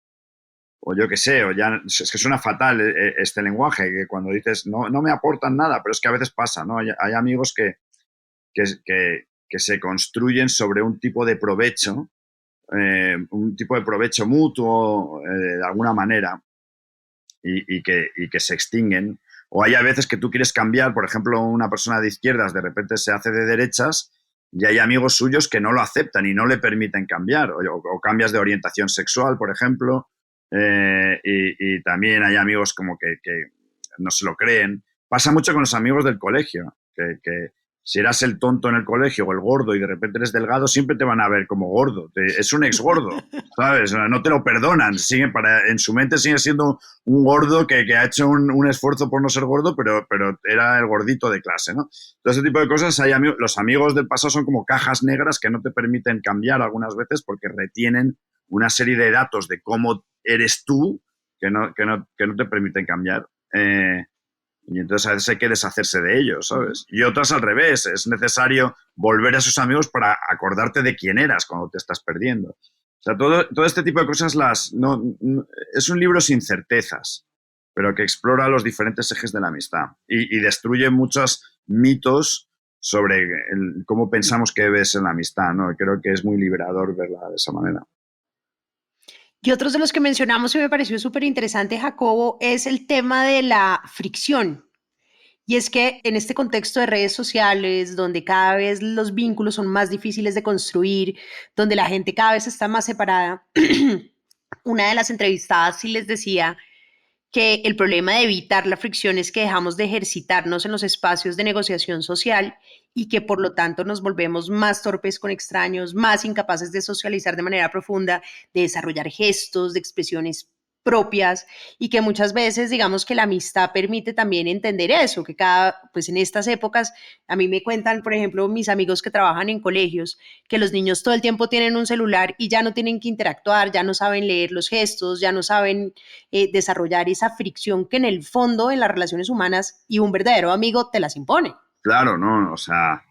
yo qué sé, o ya, es que suena fatal este lenguaje, que cuando dices no me aportan nada, pero es que a veces pasa, ¿no? Hay amigos que se construyen sobre un tipo de provecho mutuo de alguna manera y que se extinguen. O hay a veces que tú quieres cambiar, por ejemplo, una persona de izquierdas de repente se hace de derechas y hay amigos suyos que no lo aceptan y no le permiten cambiar. O cambias de orientación sexual, por ejemplo, y también hay amigos como que no se lo creen. Pasa mucho con los amigos del colegio, que si eras el tonto en el colegio o el gordo y de repente eres delgado, siempre te van a ver como gordo. Es un ex gordo, ¿sabes? No te lo perdonan. En su mente sigue siendo un gordo que ha hecho un esfuerzo por no ser gordo, pero era el gordito de clase, ¿no? Todo ese tipo de cosas. Los amigos del pasado son como cajas negras que no te permiten cambiar algunas veces porque retienen una serie de datos de cómo eres tú que no te permiten cambiar. Y entonces a veces hay que deshacerse de ellos, ¿sabes? Y otras al revés, es necesario volver a esos amigos para acordarte de quién eras cuando te estás perdiendo. O sea, todo este tipo de cosas es un libro sin certezas, pero que explora los diferentes ejes de la amistad y destruye muchos mitos sobre cómo pensamos que debe ser la amistad, ¿no? Y creo que es muy liberador verla de esa manera. Y otros de los que mencionamos y me pareció súper interesante, Jacobo, es el tema de la fricción. Y es que en este contexto de redes sociales, donde cada vez los vínculos son más difíciles de construir, donde la gente cada vez está más separada, una de las entrevistadas sí les decía que el problema de evitar la fricción es que dejamos de ejercitarnos en los espacios de negociación social y que por lo tanto nos volvemos más torpes con extraños, más incapaces de socializar de manera profunda, de desarrollar gestos, de expresiones propias y que muchas veces digamos que la amistad permite también entender eso, que pues en estas épocas, a mí me cuentan, por ejemplo, mis amigos que trabajan en colegios, que los niños todo el tiempo tienen un celular y ya no tienen que interactuar, ya no saben leer los gestos, ya no saben desarrollar esa fricción que en el fondo en las relaciones humanas y un verdadero amigo te las impone. Claro, ¿no? O sea,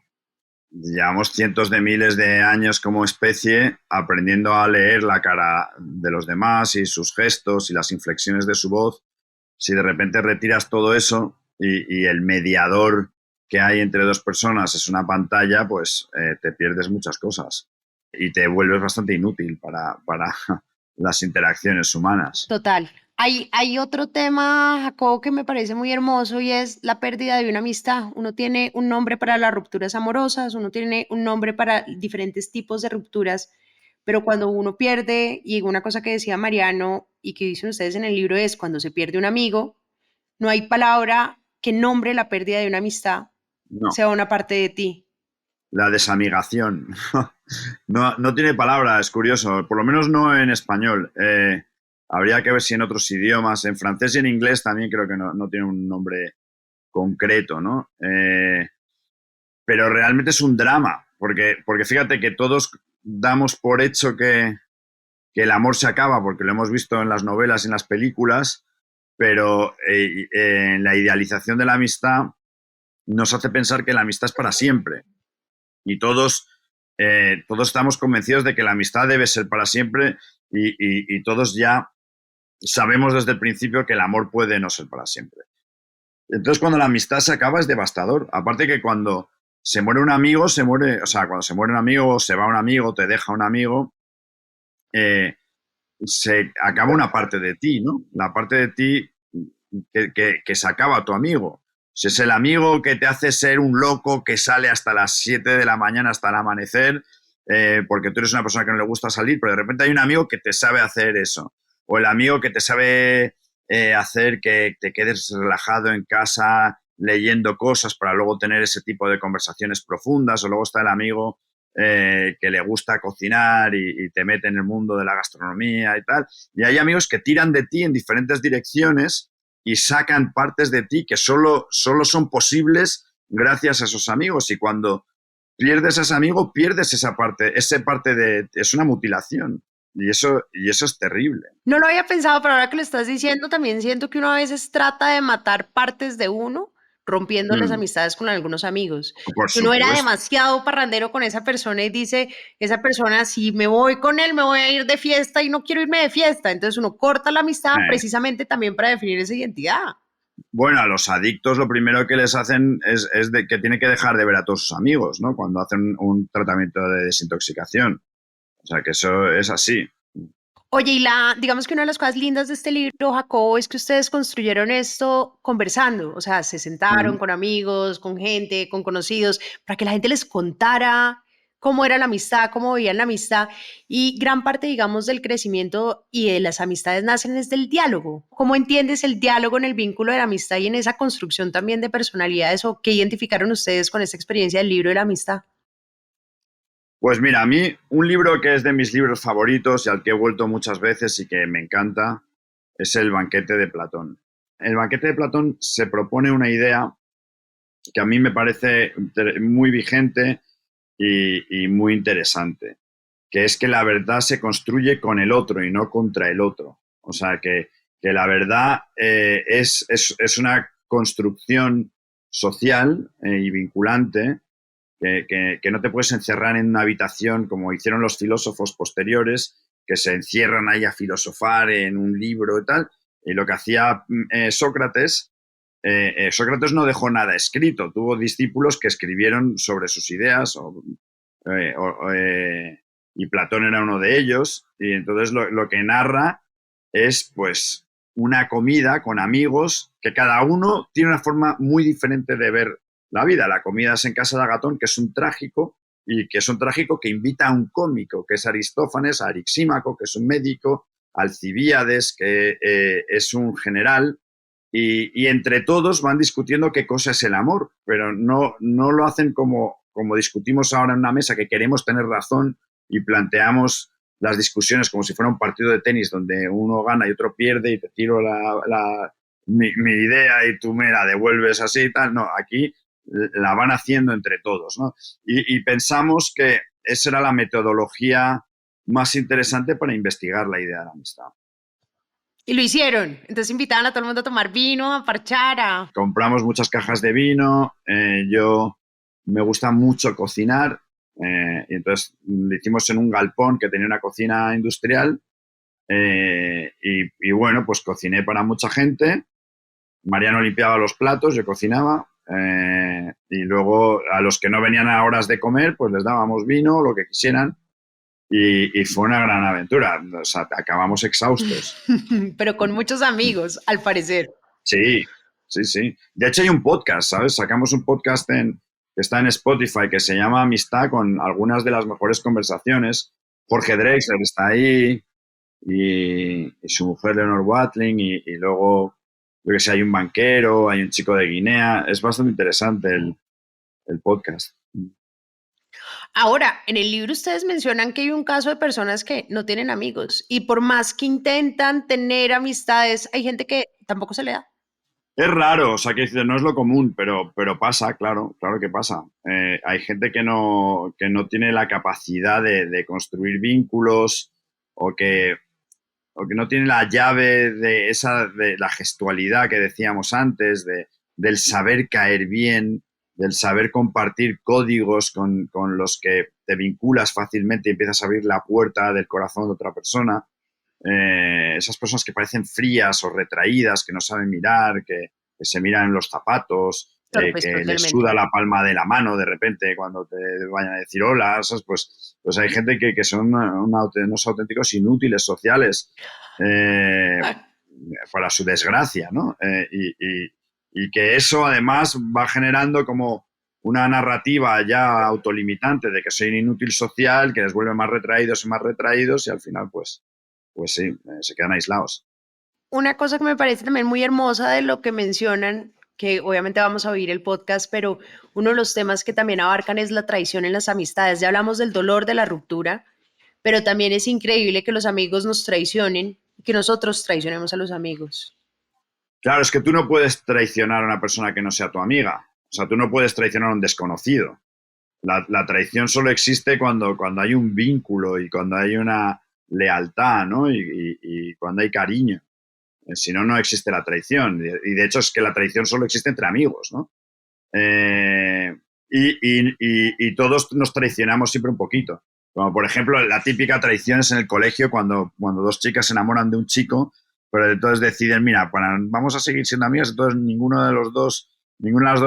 llevamos cientos de miles de años como especie aprendiendo a leer la cara de los demás y sus gestos y las inflexiones de su voz. Si de repente retiras todo eso y el mediador que hay entre dos personas es una pantalla, pues te pierdes muchas cosas y te vuelves bastante inútil para las interacciones humanas. Total. Hay otro tema, Jacobo, que me parece muy hermoso y es la pérdida de una amistad. Uno tiene un nombre para las rupturas amorosas, uno tiene un nombre para diferentes tipos de rupturas, pero cuando uno pierde, y una cosa que decía Mariano y que dicen ustedes en el libro es, cuando se pierde un amigo, no hay palabra que nombre la pérdida de una amistad, No, sea una parte de ti. la desamigación. No tiene palabra, es curioso, por lo menos no en español. Habría que ver si en otros idiomas, en francés y en inglés también creo que no tiene un nombre concreto, ¿no? Pero realmente es un drama, porque fíjate que todos damos por hecho que el amor se acaba, porque lo hemos visto en las novelas y en las películas, pero en la idealización de la amistad nos hace pensar que la amistad es para siempre. Y todos estamos convencidos de que la amistad debe ser para siempre y todos ya sabemos desde el principio que el amor puede no ser para siempre. Entonces, cuando la amistad se acaba es devastador. Aparte que cuando se muere un amigo, cuando se muere un amigo, se va un amigo, te deja un amigo, se acaba una parte de ti, ¿no? La parte de ti que se acaba tu amigo. Si es el amigo que te hace ser un loco que sale hasta las 7 de la mañana, hasta el amanecer, porque tú eres una persona que no le gusta salir, pero de repente hay un amigo que te sabe hacer eso. O el amigo que te sabe hacer que te quedes relajado en casa leyendo cosas para luego tener ese tipo de conversaciones profundas. O luego está el amigo que le gusta cocinar y te mete en el mundo de la gastronomía y tal. Y hay amigos que tiran de ti en diferentes direcciones y sacan partes de ti que solo son posibles gracias a esos amigos. Y cuando pierdes a ese amigo, pierdes esa parte es una mutilación. Y eso es terrible. No lo había pensado, pero ahora que lo estás diciendo, también siento que uno a veces trata de matar partes de uno, rompiendo las amistades con algunos amigos. Por Que uno era supuesto. demasiado parrandero con esa persona y dice, esa persona, si me voy con él, me voy a ir de fiesta y no quiero irme de fiesta. Entonces uno corta la amistad precisamente también para definir esa identidad. Bueno, a los adictos lo primero que les hacen es de que tienen que dejar de ver a todos sus amigos, ¿no? Cuando hacen un tratamiento de desintoxicación. O sea, que eso es así. Oye, y digamos que una de las cosas lindas de este libro, Jacobo, es que ustedes construyeron esto conversando, o sea, se sentaron con amigos, con gente, con conocidos, para que la gente les contara cómo era la amistad, cómo veían la amistad, y gran parte, digamos, del crecimiento y de las amistades nacen desde el diálogo. ¿Cómo entiendes el diálogo en el vínculo de la amistad y en esa construcción también de personalidades, o qué identificaron ustedes con esta experiencia del libro de la amistad? Pues mira, a mí un libro que es de mis libros favoritos y al que he vuelto muchas veces y que me encanta es El banquete de Platón. El banquete de Platón se propone una idea que a mí me parece muy vigente y muy interesante, que es que la verdad se construye con el otro y no contra el otro. O sea, que la verdad es una construcción social y vinculante que no te puedes encerrar en una habitación como hicieron los filósofos posteriores, que se encierran ahí a filosofar en un libro y tal. Y lo que hacía Sócrates no dejó nada escrito. Tuvo discípulos que escribieron sobre sus ideas y Platón era uno de ellos, y entonces lo que narra es pues una comida con amigos que cada uno tiene una forma muy diferente de ver la vida. La comida es en casa de Agatón, que es un trágico, y que es un trágico que invita a un cómico, que es Aristófanes, a Arixímaco, que es un médico, Alcibíades, que es un general, y entre todos van discutiendo qué cosa es el amor, pero no lo hacen como discutimos ahora en una mesa, que queremos tener razón y planteamos las discusiones como si fuera un partido de tenis donde uno gana y otro pierde y te tiro mi idea y tú me la devuelves así y tal. No, aquí la van haciendo entre todos, ¿no? Y pensamos que esa era la metodología más interesante para investigar la idea de la amistad. Y lo hicieron. Entonces invitaban a todo el mundo a tomar vino, a parchar, Compramos muchas cajas de vino. Yo me gusta mucho cocinar. Y entonces lo hicimos en un galpón que tenía una cocina industrial. Y bueno, pues cociné para mucha gente. Mariano limpiaba los platos, yo cocinaba. Y luego a los que no venían a horas de comer, pues les dábamos vino, lo que quisieran. Y fue una gran aventura. O sea, acabamos exhaustos. pero con muchos amigos, al parecer. Sí. De hecho hay un podcast, ¿sabes? Sacamos un podcast que está en Spotify que se llama Amistad, con algunas de las mejores conversaciones. Jorge Drexler está ahí y su mujer Leonor Watling y luego, yo que sé, hay un banquero, hay un chico de Guinea. Es bastante interesante el podcast. Ahora, en el libro ustedes mencionan que hay un caso de personas que no tienen amigos y por más que intentan tener amistades, hay gente que tampoco se le da. Es raro, o sea, que no es lo común, pero pasa, claro que pasa. Hay gente que no tiene la capacidad de construir vínculos o que no tiene la llave de la gestualidad que decíamos antes, del saber caer bien, del saber compartir códigos con los que te vinculas fácilmente y empiezas a abrir la puerta del corazón de otra persona. Esas personas que parecen frías o retraídas, que no saben mirar, que se miran en los zapatos, Claro, pues, que totalmente. les suda la palma de la mano de repente cuando te vayan a decir hola, ¿sabes? Pues hay gente que son unos auténticos inútiles sociales para su desgracia, ¿no? Y que eso además va generando como una narrativa ya autolimitante de que soy un inútil social, que les vuelve más retraídos y al final pues sí, se quedan aislados. Una cosa que me parece también muy hermosa de lo que mencionan, que obviamente vamos a oír el podcast, pero uno de los temas que también abarcan es la traición en las amistades. Ya hablamos del dolor de la ruptura, pero también es increíble que los amigos nos traicionen y que nosotros traicionemos a los amigos. Claro, es que tú no puedes traicionar a una persona que no sea tu amiga. O sea, tú no puedes traicionar a un desconocido. La traición solo existe cuando hay un vínculo y cuando hay una lealtad, ¿no? Y cuando hay cariño. Si no, no existe la traición. Y de hecho es que la traición solo existe entre amigos, ¿no? Y todos nos traicionamos siempre un poquito. Como por ejemplo, la típica traición es en el colegio cuando dos chicas se enamoran de un chico, pero entonces deciden, mira, vamos a seguir siendo amigas, entonces ninguna de las dos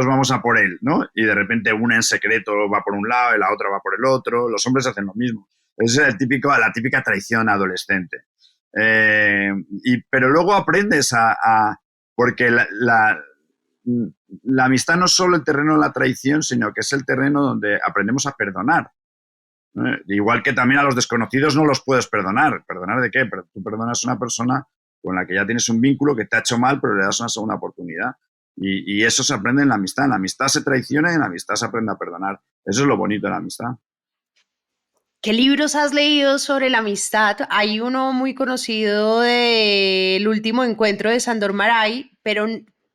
vamos a por él, ¿no? Y de repente una en secreto va por un lado y la otra va por el otro. Los hombres hacen lo mismo. Esa es la típica traición adolescente. Pero luego aprendes porque la amistad no es solo el terreno de la traición, sino que es el terreno donde aprendemos a perdonar. Igual que también a los desconocidos no los puedes perdonar. ¿Perdonar de qué? Pero tú perdonas a una persona con la que ya tienes un vínculo que te ha hecho mal, pero le das una segunda oportunidad. Y eso se aprende en la amistad. En la amistad se traiciona y en la amistad se aprende a perdonar. Eso es lo bonito de la amistad. ¿Qué libros has leído sobre la amistad? Hay uno muy conocido del último encuentro de Sándor Márai, pero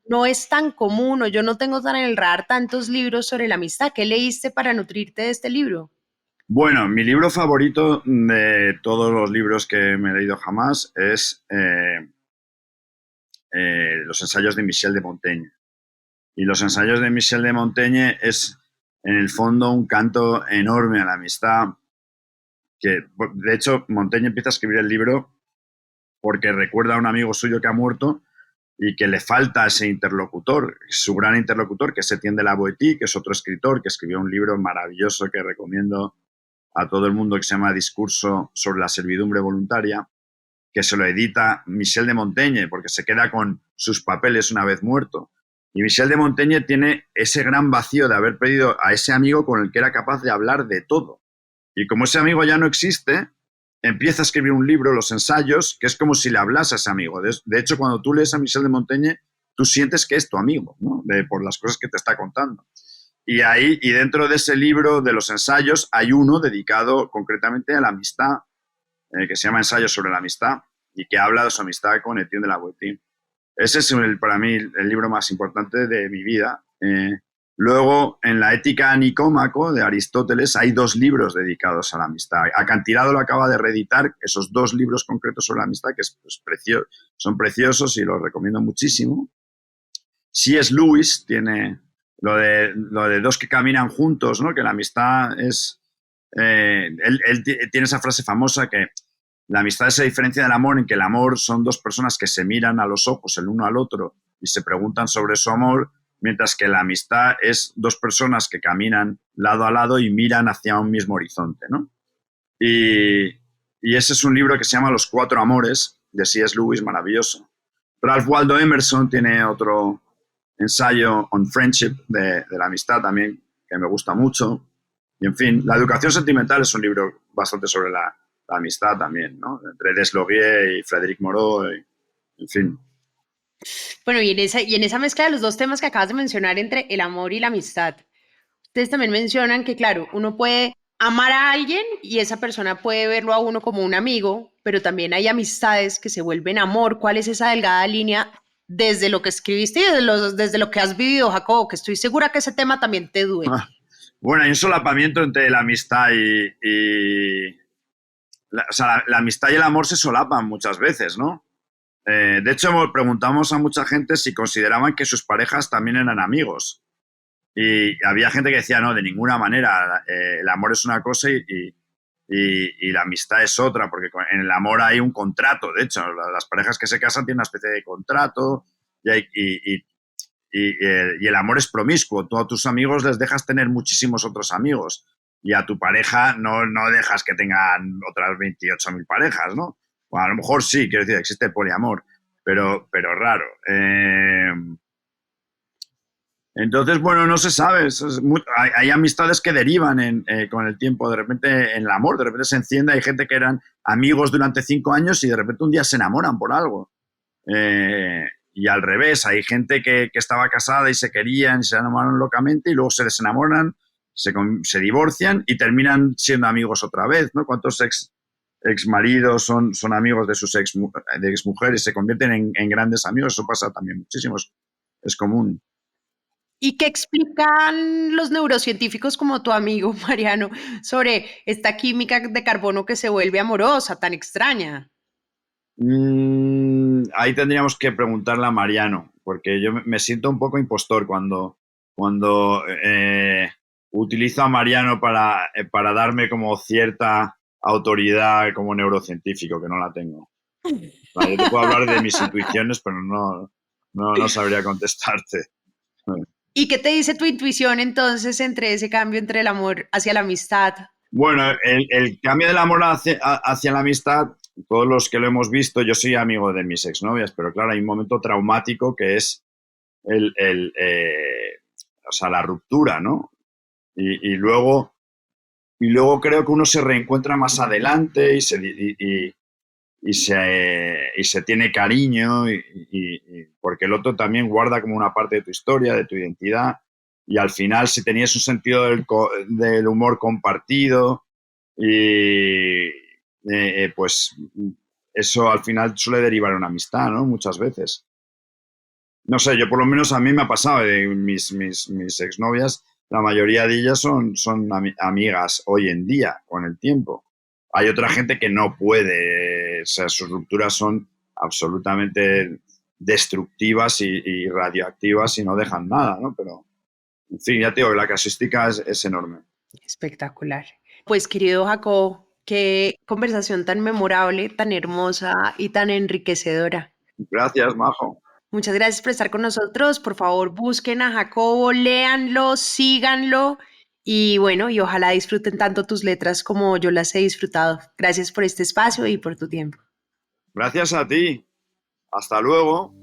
no es tan común, o yo no tengo tan en el radar tantos libros sobre la amistad. ¿Qué leíste para nutrirte de este libro? Bueno, mi libro favorito de todos los libros que me he leído jamás es Los ensayos de Michel de Montaigne. Y Los ensayos de Michel de Montaigne es, en el fondo, un canto enorme a la amistad. Que, de hecho, Montaigne empieza a escribir el libro porque recuerda a un amigo suyo que ha muerto y que le falta ese interlocutor, su gran interlocutor, que es Etienne de la Boétie, que es otro escritor que escribió un libro maravilloso que recomiendo, a todo el mundo, que se llama Discurso sobre la servidumbre voluntaria, que se lo edita Michel de Montaigne, porque se queda con sus papeles una vez muerto. Y Michel de Montaigne tiene ese gran vacío de haber perdido a ese amigo con el que era capaz de hablar de todo. Y como ese amigo ya no existe, empieza a escribir un libro, Los ensayos, que es como si le hablase a ese amigo. De hecho, cuando tú lees a Michel de Montaigne, tú sientes que es tu amigo, ¿no? Por las cosas que te está contando. Y dentro de ese libro de los ensayos hay uno dedicado concretamente a la amistad, que se llama Ensayos sobre la amistad, y que habla de su amistad con Etienne de la Boétie. Ese es para mí el libro más importante de mi vida. Luego, en la Ética a Nicómaco de Aristóteles hay 2 libros dedicados a la amistad. Acantilado lo acaba de reeditar, esos 2 libros concretos sobre la amistad, que son preciosos y los recomiendo muchísimo. C.S. Lewis tiene lo de 2 que caminan juntos, ¿no? Que la amistad es... él tiene esa frase famosa que la amistad se diferencia del amor en que el amor son 2 personas que se miran a los ojos el uno al otro y se preguntan sobre su amor, mientras que la amistad es 2 personas que caminan lado a lado y miran hacia un mismo horizonte, ¿no? Y ese es un libro que se llama Los 4 amores, de C.S. Lewis, maravilloso. Ralph Waldo Emerson tiene otro ensayo on friendship, de la amistad también, que me gusta mucho. Y en fin, La educación sentimental es un libro bastante sobre la amistad también, ¿no? Entre Desloguier y Frédéric Moreau, en fin. Bueno, y en esa mezcla de los 2 temas que acabas de mencionar entre el amor y la amistad, ustedes también mencionan que, claro, uno puede amar a alguien y esa persona puede verlo a uno como un amigo, pero también hay amistades que se vuelven amor. ¿Cuál es esa delgada línea desde lo que escribiste y desde lo que has vivido, Jacobo? Que estoy segura que ese tema también te duele. Bueno, hay un solapamiento entre la amistad la amistad y el amor se solapan muchas veces, ¿no? De hecho, preguntamos a mucha gente si consideraban que sus parejas también eran amigos. Y había gente que decía, no, de ninguna manera. El amor es una cosa y la amistad es otra, porque en el amor hay un contrato. De hecho, las parejas que se casan tienen una especie de contrato y el amor es promiscuo. Tú a tus amigos les dejas tener muchísimos otros amigos y a tu pareja no dejas que tengan otras 28.000 parejas, ¿no? Bueno, a lo mejor sí, quiero decir, existe el poliamor, pero raro. Entonces, bueno, no se sabe. Hay amistades que derivan con el tiempo, de repente, en el amor. De repente se enciende. Hay gente que eran amigos durante 5 años y de repente un día se enamoran por algo. Y al revés, hay gente que estaba casada y se querían, se enamoraron locamente y luego se desenamoran, se divorcian y terminan siendo amigos otra vez, ¿no? ¿Cuántos exmaridos son amigos de sus exmujeres? Se convierten en grandes amigos. Eso pasa también muchísimo. Es común. ¿Y qué explican los neurocientíficos como tu amigo Mariano sobre esta química de carbono que se vuelve amorosa, tan extraña? Ahí tendríamos que preguntarle a Mariano, porque yo me siento un poco impostor cuando utilizo a Mariano para darme como cierta autoridad como neurocientífico, que no la tengo. Yo te puedo hablar de mis intuiciones, pero no sabría contestarte. ¿Y qué te dice tu intuición entonces entre ese cambio entre el amor hacia la amistad? Bueno, el cambio del amor hacia la amistad, todos los que lo hemos visto, yo soy amigo de mis exnovias, pero claro, hay un momento traumático que es la ruptura, ¿no? Y luego creo que uno se reencuentra más adelante y se tiene cariño porque el otro también guarda como una parte de tu historia, de tu identidad, y al final si tenías un sentido del humor compartido pues eso al final suele derivar en una amistad, ¿no? Muchas veces. No sé, yo por lo menos a mí me ha pasado de mis exnovias, la mayoría de ellas son amigas hoy en día, con el tiempo. Hay otra gente que no puede, o sea, sus rupturas son absolutamente destructivas y radioactivas y no dejan nada, ¿no? Pero, en fin, ya te digo, la casuística es enorme. Espectacular. Pues, querido Jacob, qué conversación tan memorable, tan hermosa y tan enriquecedora. Gracias, Majo. Muchas gracias por estar con nosotros. Por favor, busquen a Jacobo, léanlo, síganlo Y bueno, y ojalá disfruten tanto tus letras como yo las he disfrutado. Gracias por este espacio y por tu tiempo. Gracias a ti. Hasta luego.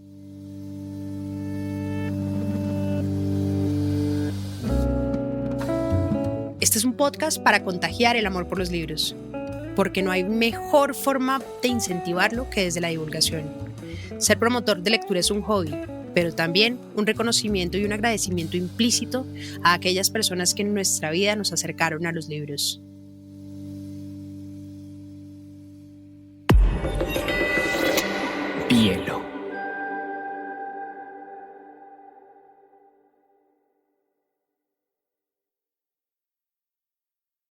Este es un podcast para contagiar el amor por los libros, porque no hay mejor forma de incentivarlo que desde la divulgación. Ser promotor de lectura es un hobby, pero también un reconocimiento y un agradecimiento implícito a aquellas personas que en nuestra vida nos acercaron a los libros.